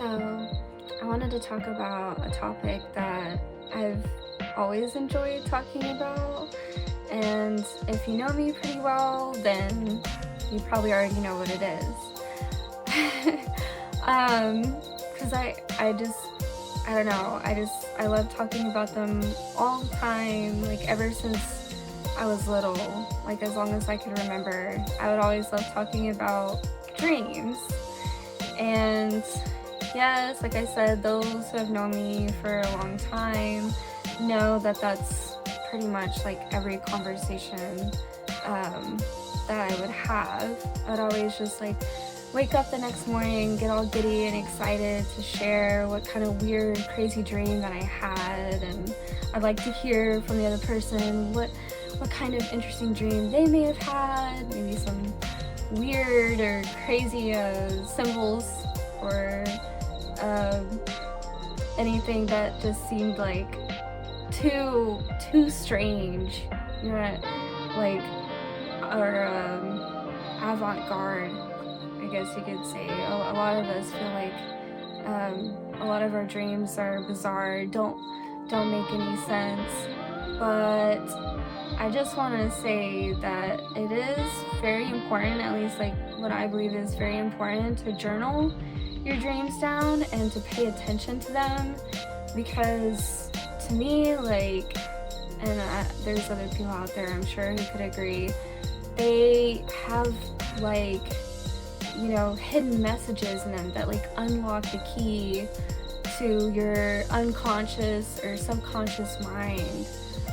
So, I wanted to talk about a topic that I've always enjoyed talking about. And if you know me pretty well, then you probably already know what it is. Because I don't know, I love talking about them all the time, like ever since I was little, like as long as I can remember. I would always love talking about dreams. And yes, like I said, those who have known me for a long time know that that's pretty much like every conversation that I would have. I'd always just like wake up the next morning, get all giddy and excited to share what kind of weird, crazy dream that I had, and I'd like to hear from the other person what kind of interesting dream they may have had, maybe some weird or crazy symbols or anything that just seemed like too strange, you know, like or avant-garde, I guess you could say. A lot of us feel like a lot of our dreams are bizarre, don't make any sense, but I just want to say that it is very important, at least like what I believe is very important, to journal your dreams down and to pay attention to them, because to me, like, and there's other people out there I'm sure who could agree, they have like, you know, hidden messages in them that like unlock the key to your unconscious or subconscious mind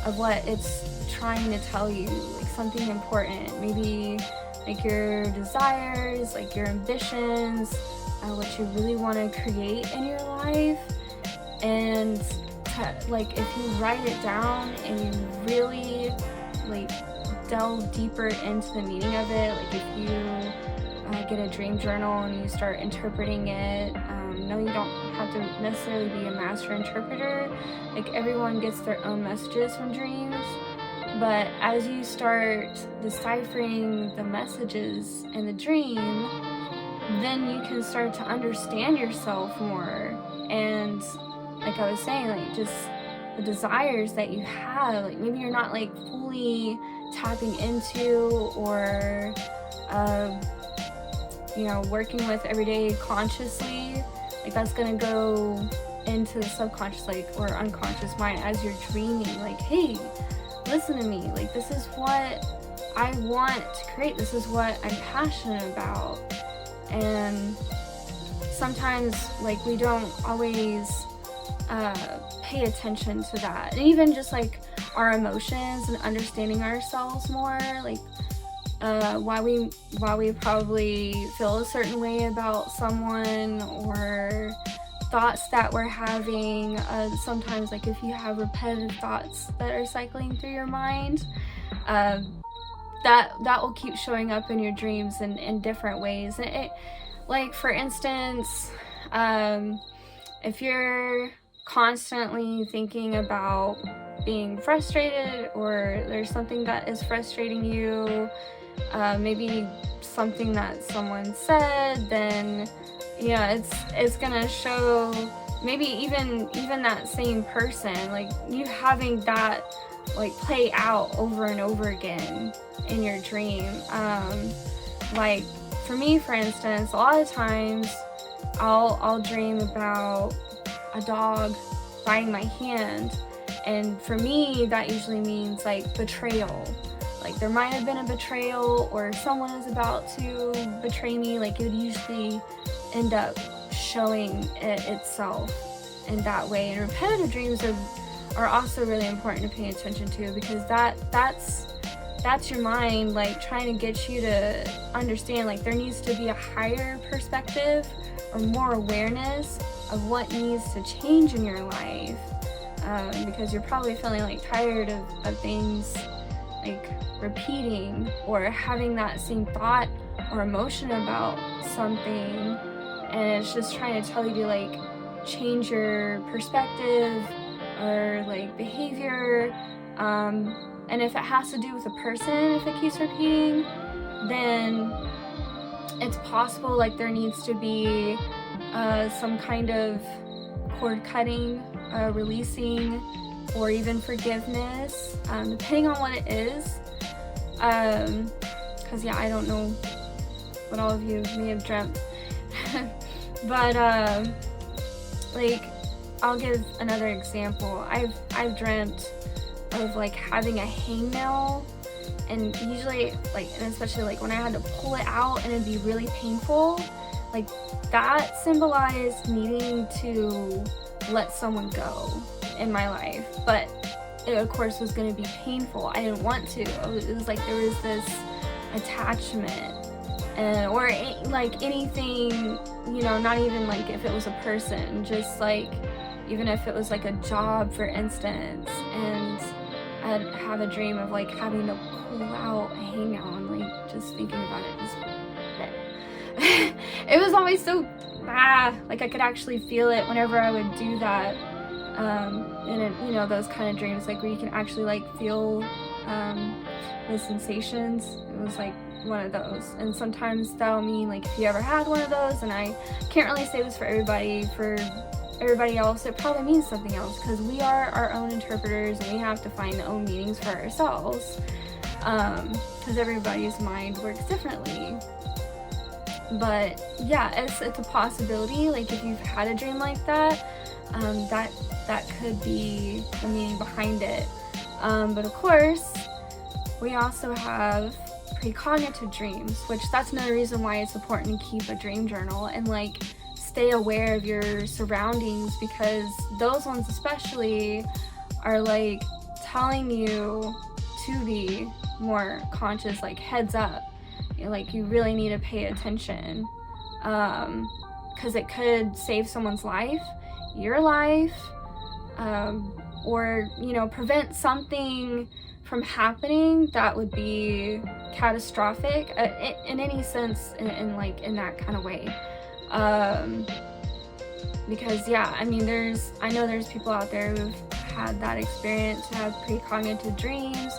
of what it's trying to tell you, like something important, maybe like your desires, like your ambitions, what you really want to create in your life. And like if you write it down and you really like delve deeper into the meaning of it, like if you get a dream journal and you start interpreting it, no, you don't have to necessarily be a master interpreter, like everyone gets their own messages from dreams, but as you start deciphering the messages in the dream, then you can start to understand yourself more. And like I was saying, like just the desires that you have, like maybe you're not like fully tapping into or you know, working with every day consciously, like that's gonna go into the subconscious, like, or unconscious mind as you're dreaming, like, hey, listen to me, like this is what I want to create, this is what I'm passionate about. And sometimes like we don't always pay attention to that, and even just like our emotions and understanding ourselves more, like why we probably feel a certain way about someone, or thoughts that we're having. Sometimes like if you have repetitive thoughts that are cycling through your mind, that will keep showing up in your dreams in different ways. And it, like for instance, if you're constantly thinking about being frustrated, or there's something that is frustrating you, maybe something that someone said, then you know it's gonna show, maybe even that same person, like you having that like play out over and over again in your dream. Like for me, for instance, a lot of times I'll dream about a dog biting my hand, and for me that usually means like betrayal. Like there might have been a betrayal, or someone is about to betray me. Like it would usually end up showing itself in that way. And repetitive dreams are also really important to pay attention to, because that's your mind like trying to get you to understand, like there needs to be a higher perspective or more awareness of what needs to change in your life, because you're probably feeling like tired of things like repeating, or having that same thought or emotion about something, and it's just trying to tell you to like change your perspective or like behavior. And if it has to do with a person, if it keeps repeating, then it's possible like there needs to be some kind of cord cutting, releasing, or even forgiveness, depending on what it is. Because yeah, I don't know what all of you may have dreamt. But like, I'll give another example. I've dreamt of like having a hangnail, and usually like, and especially like when I had to pull it out and it'd be really painful, like that symbolized needing to let someone go in my life. But it of course was going to be painful. I didn't want to. It was like there was this attachment, or like anything, you know, not even like if it was a person, just like even if it was like a job, for instance, and I'd have a dream of like having to pull out a hangnail, and like just thinking about it just it was always so like I could actually feel it whenever I would do that. And it, you know, those kind of dreams like where you can actually like feel the sensations. It was like one of those. And sometimes that'll mean like if you ever had one of those, and I can't really say this for everybody, else it probably means something else, because we are our own interpreters and we have to find the own meanings for ourselves, because everybody's mind works differently. But yeah, it's a possibility. Like if you've had a dream like that, that could be the meaning behind it. But of course, we also have precognitive dreams, which that's another reason why it's important to keep a dream journal and like stay aware of your surroundings, because those ones especially are like telling you to be more conscious, like heads up, you know, like you really need to pay attention, because it could save someone's life, your life, or, you know, prevent something from happening that would be catastrophic in any sense, in like in that kind of way. Because yeah, I mean, I know there's people out there who've had that experience, who have precognitive dreams,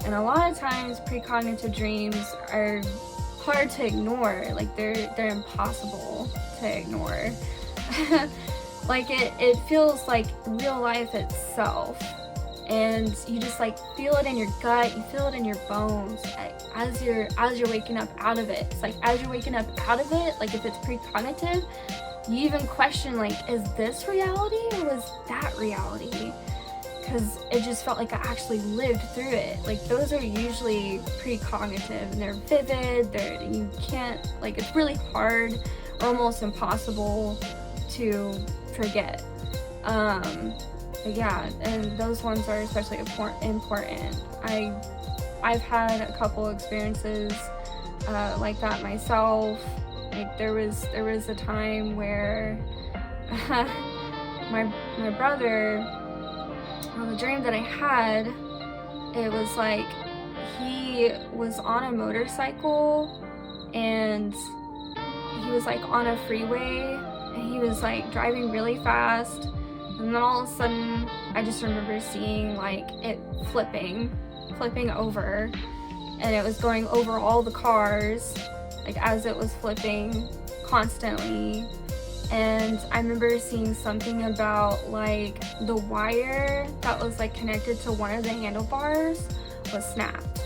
and a lot of times precognitive dreams are hard to ignore. Like they're impossible to ignore. Like it feels like real life itself, and you just like feel it in your gut, you feel it in your bones, as you're waking up out of it. It's like as you're waking up out of it, like if it's precognitive, you even question like, is this reality or was that reality? Because it just felt like I actually lived through it. Like those are usually precognitive, and they're vivid, you can't, like, it's really hard or almost impossible to forget. But yeah, and those ones are especially important. I've had a couple experiences like that myself. Like there was a time where my brother, well, the dream that I had, it was like he was on a motorcycle and he was like on a freeway and he was like driving really fast, and then all of a sudden I just remember seeing like it flipping over, and it was going over all the cars like as it was flipping constantly. And I remember seeing something about like the wire that was like connected to one of the handlebars was snapped.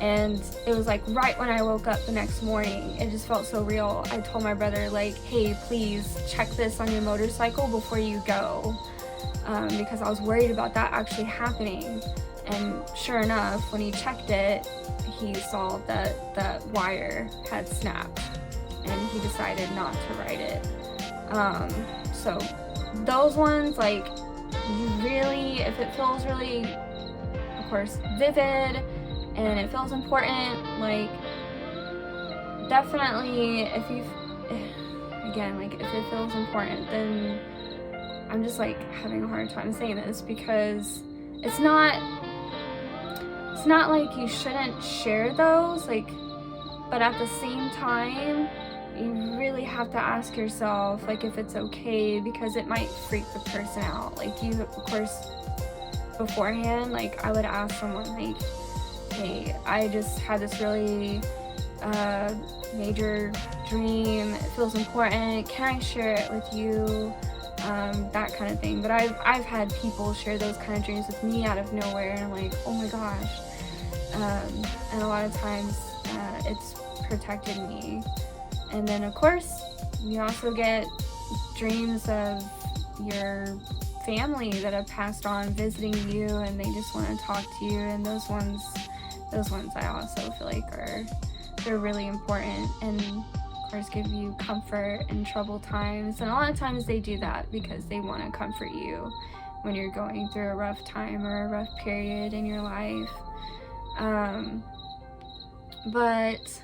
And it was like right when I woke up the next morning. It just felt so real. I told my brother like, hey, please check this on your motorcycle before you go, because I was worried about that actually happening. And sure enough, when he checked it, he saw that that wire had snapped, and he decided not to ride it. So those ones, like, you really, if it feels really, of course, vivid and it feels important, like, definitely if it feels important, then I'm just like having a hard time saying this, because it's not like you shouldn't share those, like, but at the same time, you really have to ask yourself, like, if it's okay, because it might freak the person out. Like, you, of course, beforehand, like, I would ask someone, like, hey, I just had this really major dream, it feels important, can I share it with you, that kind of thing. But I've had people share those kind of dreams with me out of nowhere, and I'm like, oh my gosh. And a lot of times it's protected me. And then of course you also get dreams of your family that have passed on visiting you, and they just want to talk to you, and those ones I also feel like they're really important, and of course give you comfort in troubled times. And a lot of times they do that because they want to comfort you when you're going through a rough time or a rough period in your life. But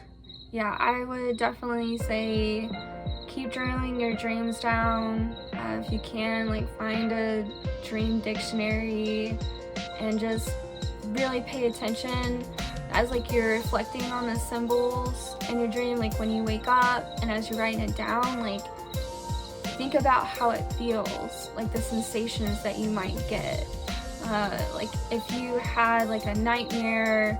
yeah, I would definitely say keep journaling your dreams down. If you can, like, find a dream dictionary and just really pay attention as like you're reflecting on the symbols in your dream, like when you wake up, and as you're writing it down, like think about how it feels, like the sensations that you might get. Like if you had like a nightmare,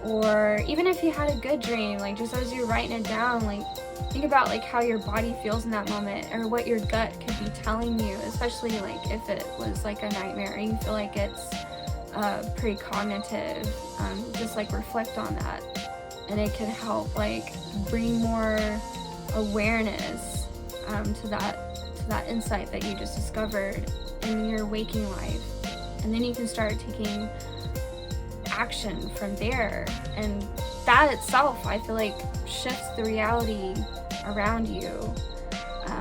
or even if you had a good dream, like just as you're writing it down, like think about like how your body feels in that moment, or what your gut could be telling you, especially like if it was like a nightmare and you feel like it's precognitive. Just like reflect on that, and it can help like bring more awareness to that insight that you just discovered in your waking life. And then you can start taking action from there, and that itself, I feel like, shifts the reality around you.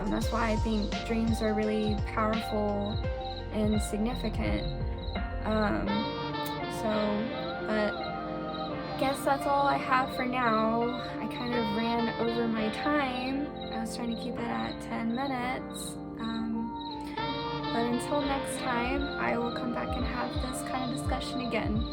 That's why I think dreams are really powerful and significant. But I guess that's all I have for now. I kind of ran over my time. I was trying to keep it at 10 minutes. But until next time, I will come back and have this kind of discussion again.